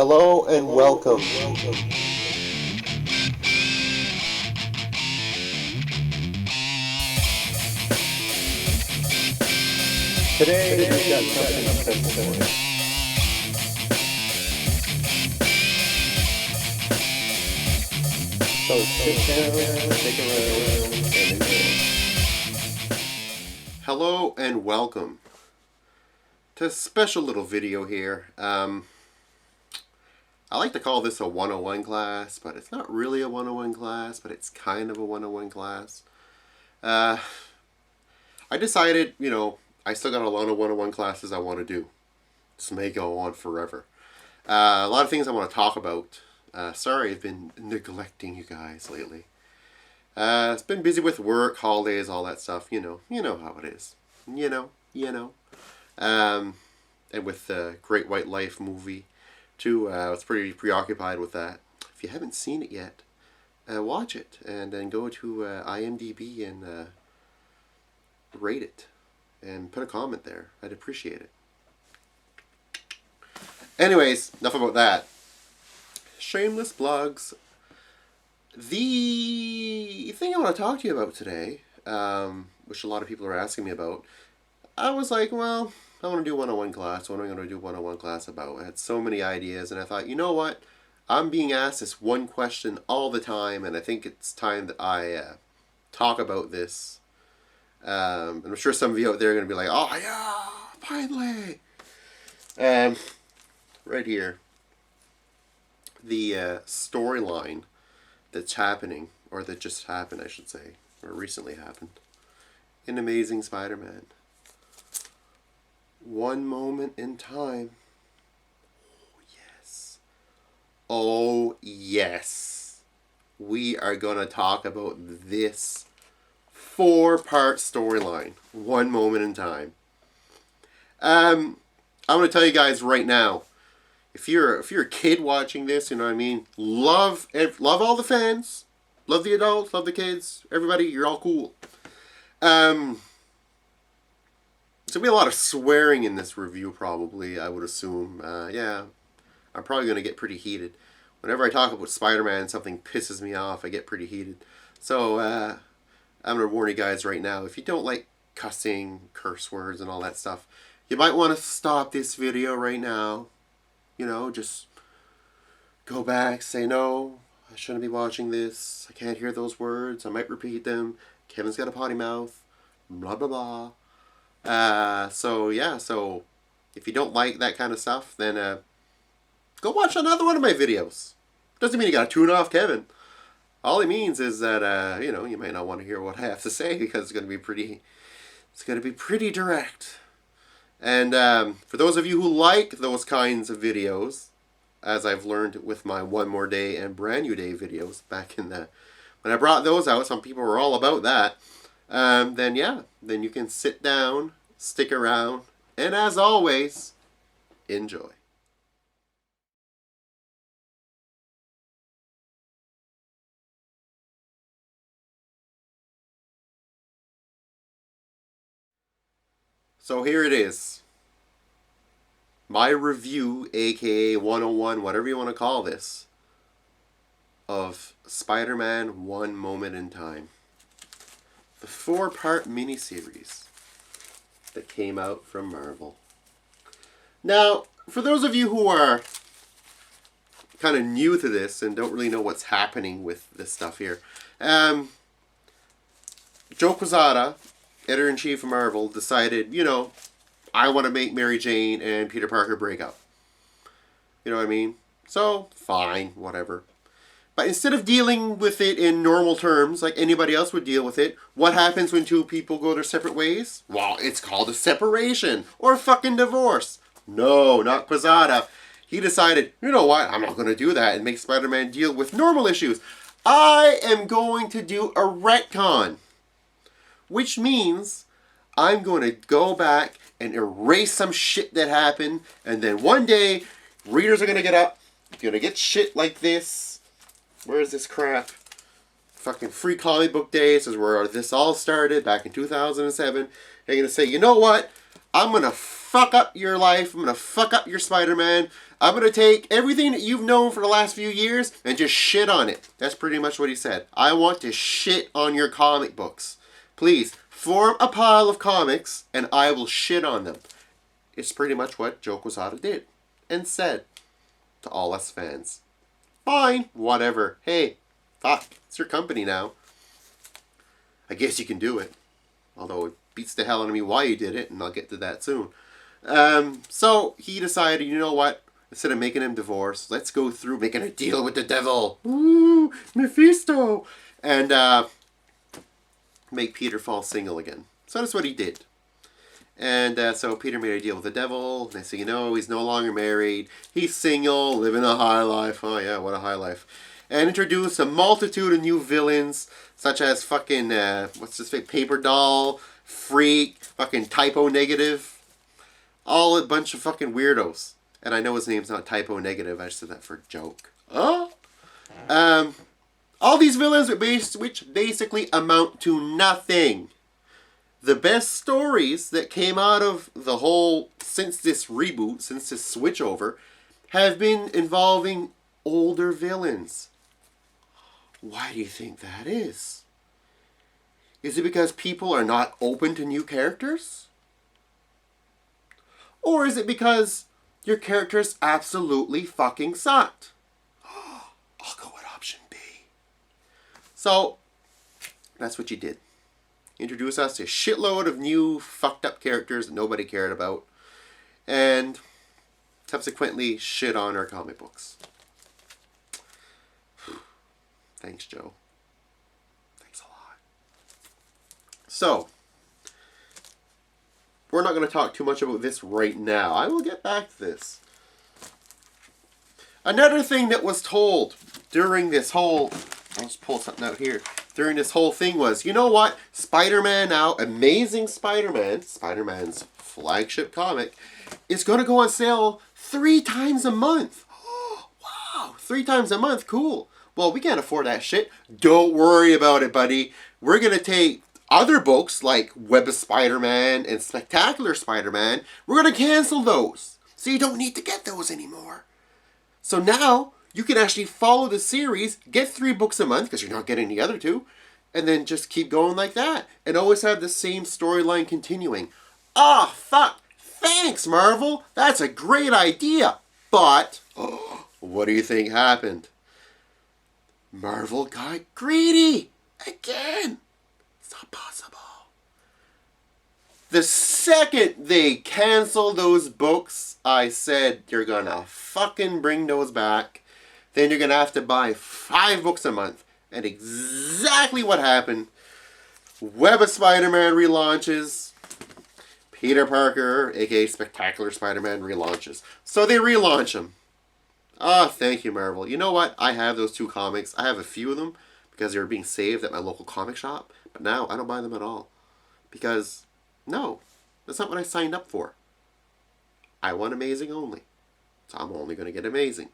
Hello and welcome. Today we've got something simple for you. So sit down, take a round, and enjoy. Hello and welcome to a special little video here. I like to call this a 101 class, but it's not really a 101 class, but it's kind of a 101 class. I decided, I still got a lot of 101 classes I want to do. This may go on forever. A lot of things I want to talk about. Sorry, I've been neglecting you guys lately. It's been busy with work, holidays, all that stuff. You know how it is. And with the Great White Life movie, too, I was pretty preoccupied with that. If you haven't seen it yet, watch it and then go to IMDb and rate it and put a comment there. I'd appreciate it. Anyways, enough about that. Shameless plugs. The thing I want to talk to you about today, which a lot of people are asking me about, I was like, well, I want to do 101 class. What am I going to do 101 class about? I had so many ideas, and I thought, you know what? I'm being asked this one question all the time, and I think it's time that I talk about this. I'm sure some of you out there are going to be like, oh, yeah, finally. Right here. The storyline that's happening, or that just happened, I should say, or recently happened, in Amazing Spider-Man. One moment in time. Oh, yes. Oh, yes. We are going to talk about this 4-part storyline. One moment in time. I'm going to tell you guys right now. If you're a kid watching this, you know what I mean? Love all the fans. Love the adults. Love the kids. Everybody, you're all cool. There's going to be a lot of swearing in this review, probably, I would assume. Yeah, I'm probably going to get pretty heated. Whenever I talk about Spider-Man, something pisses me off, I get pretty heated. So, I'm going to warn you guys right now, if you don't like cussing, curse words, and all that stuff, you might want to stop this video right now. Just go back, say, no, I shouldn't be watching this. I can't hear those words. I might repeat them. Kevin's got a potty mouth. Blah, blah, blah. So if you don't like that kind of stuff, then go watch another one of my videos. Doesn't mean you gotta tune off Kevin. All it means is that you might not want to hear what I have to say because it's gonna be pretty direct. And for those of you who like those kinds of videos, as I've learned with my One More Day and Brand New Day videos back in when I brought those out, some people were all about that. Then you can sit down, stick around, and as always, enjoy. So here it is. My review, aka 101, whatever you want to call this, of Spider-Man One Moment in Time. The 4-part miniseries that came out from Marvel. Now, for those of you who are kind of new to this and don't really know what's happening with this stuff here, Joe Quesada, editor-in-chief of Marvel, decided, I want to make Mary Jane and Peter Parker break up. You know what I mean? So, fine, whatever. But instead of dealing with it in normal terms, like anybody else would deal with it, what happens when two people go their separate ways? Well, it's called a separation or a fucking divorce. No, not Quesada. He decided, you know what, I'm not going to do that and make Spider-Man deal with normal issues. I am going to do a retcon. Which means I'm going to go back and erase some shit that happened, and then one day, readers are going to get up, going to get shit like this. Where is this crap? Fucking Free Comic Book Day. This is where this all started back in 2007. They're going to say, you know what? I'm going to fuck up your life. I'm going to fuck up your Spider-Man. I'm going to take everything that you've known for the last few years and just shit on it. That's pretty much what he said. I want to shit on your comic books. Please, form a pile of comics and I will shit on them. It's pretty much what Joe Quesada did and said to all us fans. Fine, whatever. Hey, fuck, it's your company now. I guess you can do it. Although it beats the hell out of me why you did it, and I'll get to that soon. So he decided, you know what? Instead of making him divorce, let's go through making a deal with the devil. Ooh, Mephisto! And make Peter fall single again. So that's what he did. And so Peter made a deal with the devil. Next thing you know, he's no longer married. He's single, living a high life. Oh yeah, what a high life. And introduced a multitude of new villains, such as fucking, what's this fake Paper Doll, Freak, fucking Typo Negative. All a bunch of fucking weirdos. And I know his name's not Typo Negative, I just said that for a joke. Oh? All these villains which basically amount to nothing. The best stories that came out of the whole, since this reboot, since this switchover, have been involving older villains. Why do you think that is? Is it because people are not open to new characters? Or is it because your characters absolutely fucking sucked? I'll go with option B. So, that's what you did. Introduce us to a shitload of new fucked up characters that nobody cared about. And subsequently shit on our comic books. Thanks, Joe. Thanks a lot. So, we're not going to talk too much about this right now. I will get back to this. Another thing that was told during this whole... I'll just pull something out here. During this whole thing was, you know what? Spider-Man now, Amazing Spider-Man, Spider-Man's flagship comic, is going to go on sale 3 times a month. Wow, 3 times a month, cool. Well, we can't afford that shit. Don't worry about it, buddy. We're going to take other books like Web of Spider-Man and Spectacular Spider-Man. We're going to cancel those. So you don't need to get those anymore. So now you can actually follow the series, get 3 books a month because you're not getting the other 2, and then just keep going like that and always have the same storyline continuing. Ah, fuck. Thanks, Marvel. That's a great idea. But, what do you think happened? Marvel got greedy. Again. It's not possible. The second they canceled those books, I said, you're gonna fucking bring those back. Then you're gonna have to buy 5 books a month. And exactly what happened. Web of Spider-Man relaunches. Peter Parker, aka Spectacular Spider-Man, relaunches. So they relaunch them. Ah, thank you, Marvel. You know what? I have those 2 comics. I have a few of them because they were being saved at my local comic shop. But now I don't buy them at all. Because, no, that's not what I signed up for. I want Amazing only. So I'm only going to get Amazing.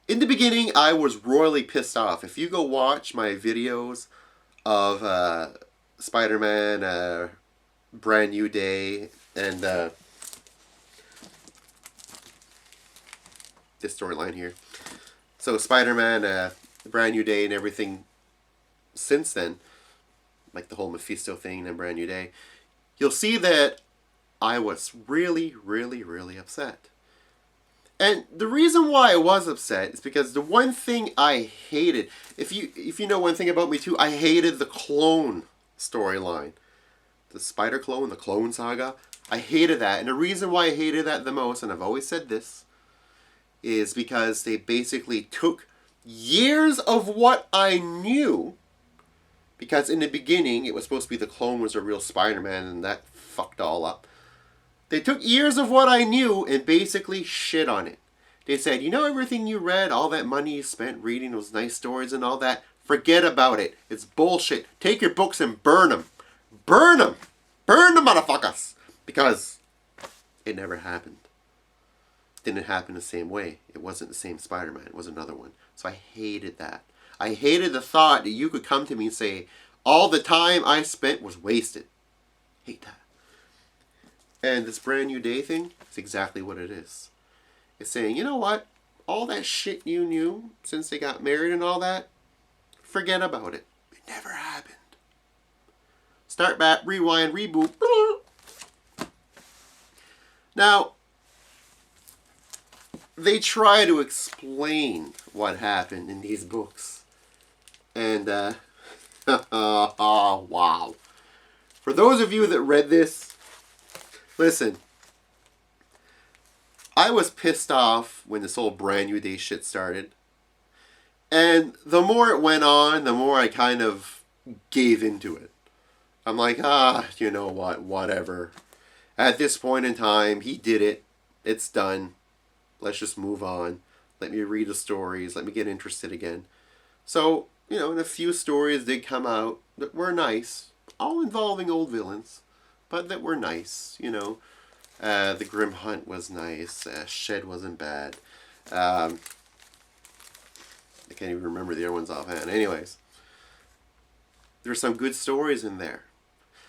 In the beginning, I was royally pissed off. If you go watch my videos of Spider-Man, Brand New Day, and this storyline here. So Spider-Man, Brand New Day and everything since then, like the whole Mephisto thing and Brand New Day, you'll see that I was really, really, really upset. And the reason why I was upset is because the one thing I hated, if you know one thing about me too, I hated the clone storyline. The Spider Clone, the Clone Saga. I hated that. And the reason why I hated that the most, and I've always said this, is because they basically took years of what I knew, because in the beginning it was supposed to be the clone was a real Spider-Man, and that fucked all up. They took years of what I knew and basically shit on it. They said, you know everything you read, all that money you spent reading those nice stories and all that? Forget about it. It's bullshit. Take your books and burn them. Burn them! Burn them, motherfuckers! Because it never happened. It didn't happen the same way. It wasn't the same Spider-Man. It was another one. So I hated that. I hated the thought that you could come to me and say, all the time I spent was wasted. Hate that. And this Brand New Day thing is exactly what it is. is saying, you know what? All that shit you knew since they got married and all that, forget about it. It never happened. Start back, rewind, reboot. Now, they try to explain what happened in these books. And, oh, wow. For those of you that read this, listen. I was pissed off when this whole Brand New Day shit started. And the more it went on, the more I kind of gave into it. I'm like, you know what, whatever. At this point in time, he did it. It's done. Let's just move on. Let me read the stories. Let me get interested again. So, you know, and a few stories did come out that were nice. All involving old villains. But that were nice, you know. The Grim Hunt was nice. Shed wasn't bad. I can't even remember the other ones offhand. Anyways, there's some good stories in there.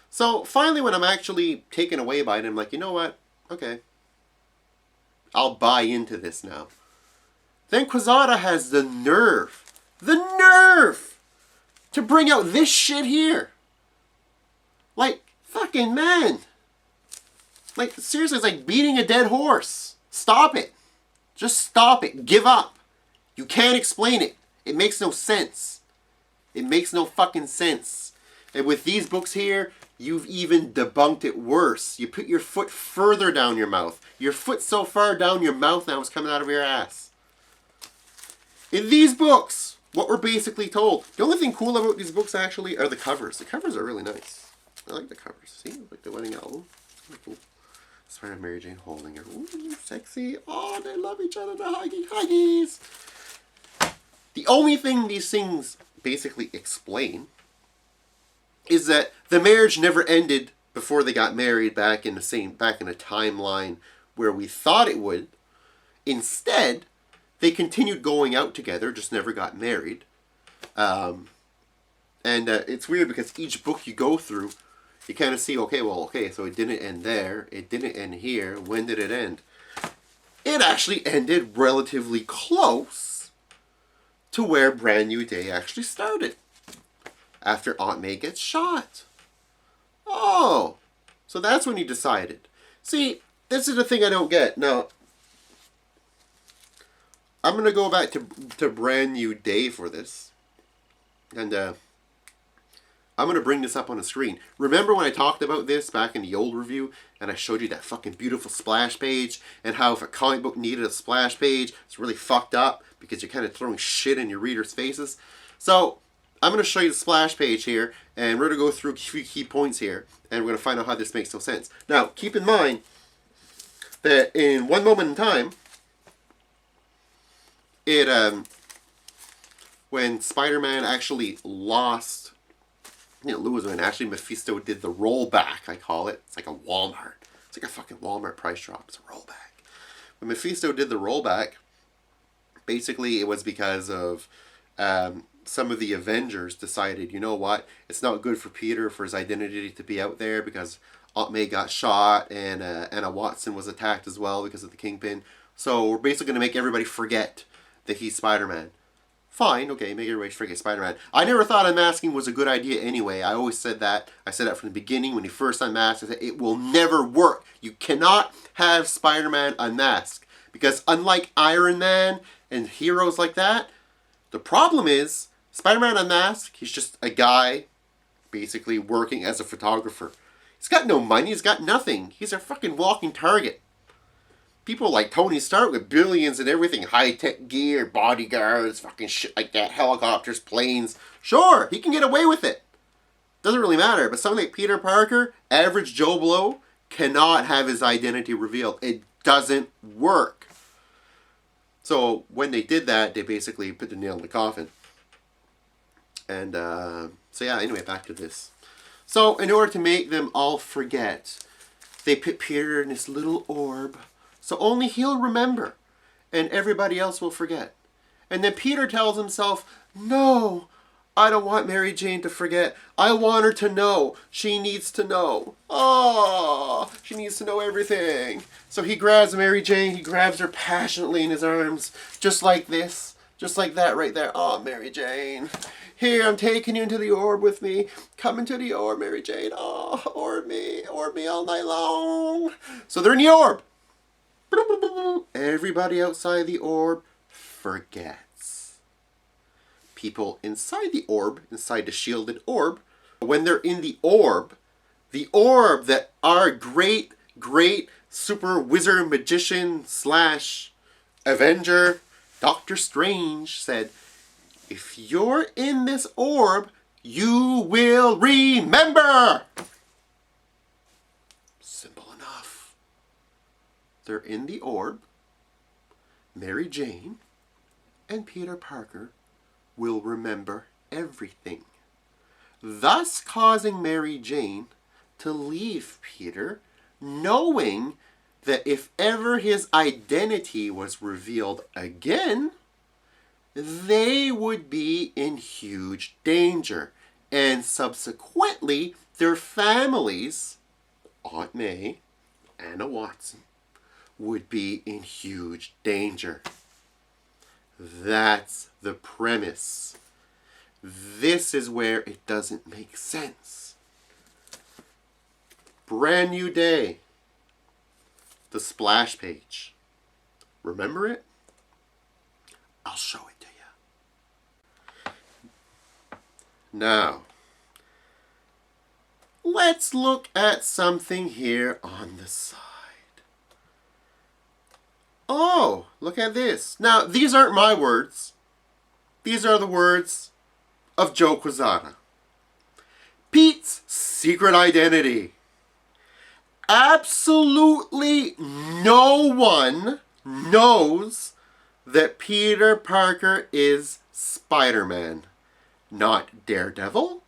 So finally, when I'm actually taken away by it, I'm like, you know what? Okay. I'll buy into this now. Then Quezada has the nerve to bring out this shit here. Like, fucking man. Like, seriously, it's like beating a dead horse. Stop it. Just stop it. Give up. You can't explain it. It makes no sense. It makes no fucking sense. And with these books here, you've even debunked it worse. You put your foot further down your mouth. Your foot's so far down your mouth now it's coming out of your ass. In these books, what we're basically told, the only thing cool about these books actually are the covers. The covers are really nice. I like the covers. See, like the wedding album. It's really cool. Spider Mary Jane holding her. Ooh, sexy. Oh, they love each other. The huggies. The only thing these things basically explain is that the marriage never ended before they got married back in a timeline where we thought it would. Instead, they continued going out together, just never got married. It's weird because each book you go through, you kind of see, so it didn't end there. It didn't end here. When did it end? It actually ended relatively close to where Brand New Day actually started. After Aunt May gets shot. Oh, so that's when he decided. See, this is the thing I don't get. Now, I'm going to go back to Brand New Day for this. And I'm going to bring this up on the screen. Remember when I talked about this back in the old review and I showed you that fucking beautiful splash page and how if a comic book needed a splash page, it's really fucked up because you're kind of throwing shit in your readers' faces. So, I'm going to show you the splash page here and we're going to go through a few key points here and we're going to find out how this makes no sense. Now, keep in mind that in one moment in time, when Spider-Man actually lost lose when actually Mephisto did the rollback, I call it. It's like a Walmart. It's like a fucking Walmart price drop. It's a rollback. When Mephisto did the rollback, basically it was because of some of the Avengers decided, you know what, it's not good for Peter for his identity to be out there because Aunt May got shot and Anna Watson was attacked as well because of the Kingpin. So we're basically going to make everybody forget that he's Spider-Man. Fine, okay, make everybody forget Spider-Man. I never thought unmasking was a good idea anyway. I always said that. I said that from the beginning when he first unmasked. I said it will never work. You cannot have Spider-Man unmasked. Because unlike Iron Man and heroes like that, the problem is, Spider-Man unmasked, he's just a guy basically working as a photographer. He's got no money, he's got nothing. He's a fucking walking target. People like Tony Stark with billions and everything, high-tech gear, bodyguards, fucking shit like that, helicopters, planes. Sure, he can get away with it. Doesn't really matter, but someone like Peter Parker, average Joe Blow, cannot have his identity revealed. It doesn't work. So when they did that, they basically put the nail in the coffin. And anyway, back to this. So in order to make them all forget, they put Peter in this little orb. So only he'll remember, and everybody else will forget. And then Peter tells himself, no, I don't want Mary Jane to forget. I want her to know. She needs to know. Oh, she needs to know everything. So he grabs Mary Jane. He grabs her passionately in his arms. Just like this. Just like that right there. Oh, Mary Jane. Here, I'm taking you into the orb with me. Come into the orb, Mary Jane. Oh, orb me all night long. So they're in the orb. Everybody outside the orb forgets. People inside the orb, inside the shielded orb, when they're in the orb that our great super wizard magician / Avenger Doctor Strange said, if you're in this orb, you will remember. Simple enough. They're in the orb. Mary Jane and Peter Parker will remember everything, thus causing Mary Jane to leave Peter, knowing that if ever his identity was revealed again, they would be in huge danger. And subsequently, their families, Aunt May, Anna Watson, would be in huge danger. That's the premise. This is where it doesn't make sense. Brand new day. The splash page. Remember it? I'll show it to you. Now, let's look at something here on the side. Oh, look at this. Now, these aren't my words. These are the words of Joe Quesada. Pete's secret identity. Absolutely no one knows that Peter Parker is Spider-Man. Not Daredevil,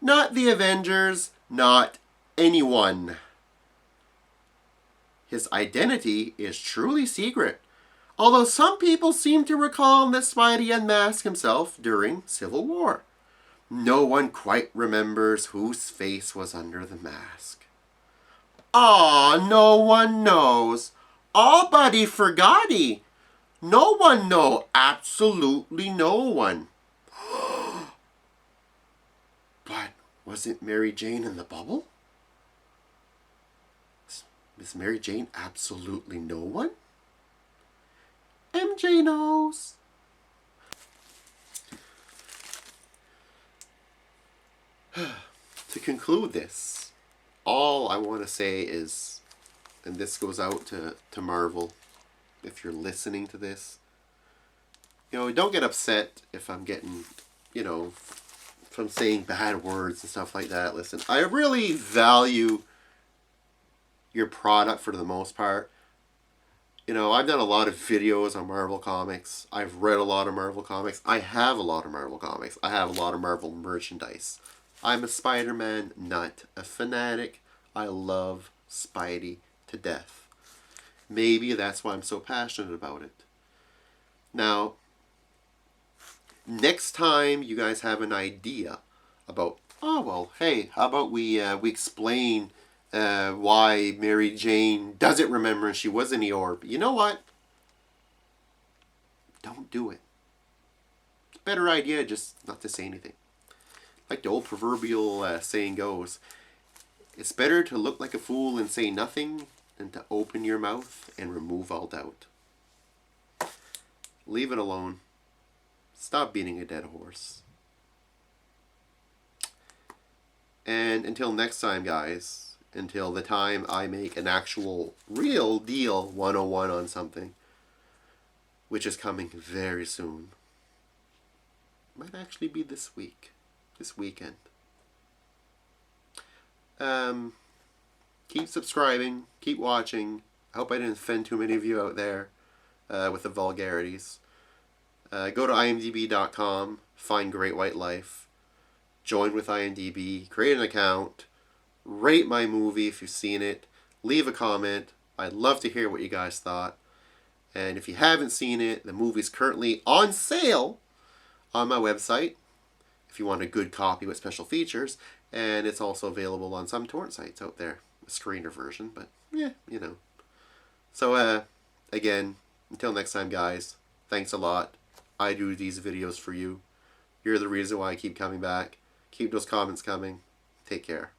not the Avengers, not anyone. His identity is truly secret, although some people seem to recall that Spidey unmasked himself during Civil War. No one quite remembers whose face was under the mask. Aw, no one knows. All buddy forgotty. No one know. Absolutely no one. But wasn't Mary Jane in the bubble? Is Mary Jane absolutely no one? MJ knows. To conclude this, all I want to say is, and this goes out to Marvel, if you're listening to this, don't get upset if I'm getting, if I'm saying bad words and stuff like that. Listen, I really value your product for the most part. I've done a lot of videos on Marvel Comics. I've read a lot of Marvel Comics. I have a lot of Marvel Comics. I have a lot of Marvel merchandise. I'm a Spider-Man nut, a fanatic. I love Spidey to death. Maybe that's why I'm so passionate about it. Now, next time you guys have an idea about, hey, how about we explain why Mary Jane doesn't remember and she was in the orb. You know what? Don't do it. It's a better idea just not to say anything. Like the old proverbial saying goes, it's better to look like a fool and say nothing than to open your mouth and remove all doubt. Leave it alone. Stop beating a dead horse. And until next time, guys, until the time I make an actual real deal 101 on something, which is coming very soon. Might actually be this week, this weekend. Keep subscribing, keep watching. I hope I didn't offend too many of you out there with the vulgarities. Go to imdb.com, find Great White Life, join with IMDb, create an account, rate my movie if you've seen it, leave a comment. I'd love to hear what you guys thought. And if you haven't seen it, the movie's currently on sale on my website. if you want a good copy with special features. And it's also available on some torrent sites out there, a screener version, but yeah, you know. So again, until next time, guys, thanks a lot. I do these videos for you. You're the reason why I keep coming back. Keep those comments coming. Take care.